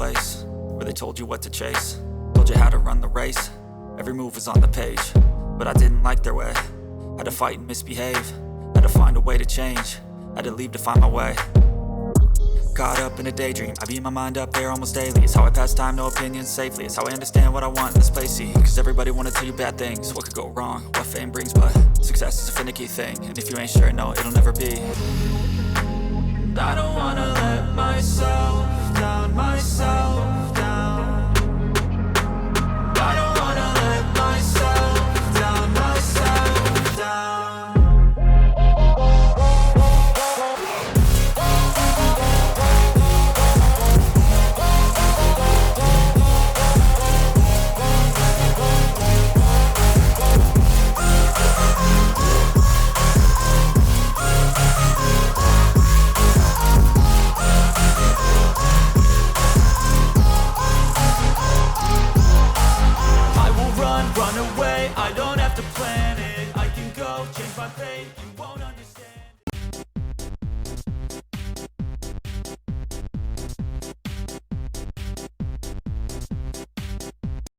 place where they told you what to chase, told you how to run the race. Every move was on the page, but I didn't like their way. Had to fight and misbehave, had to find a way to change, had to leave to find my way. Caught up in a daydream, I beat my mind up there almost daily. It's how I pass time, no opinions safely. It's how I understand what I want in this place, see. Cause everybody wanna tell you bad things, what could go wrong, what fame brings. But success is a finicky thing, and if you ain't sure, no, it'll never be. I don't wanna let myself down myself.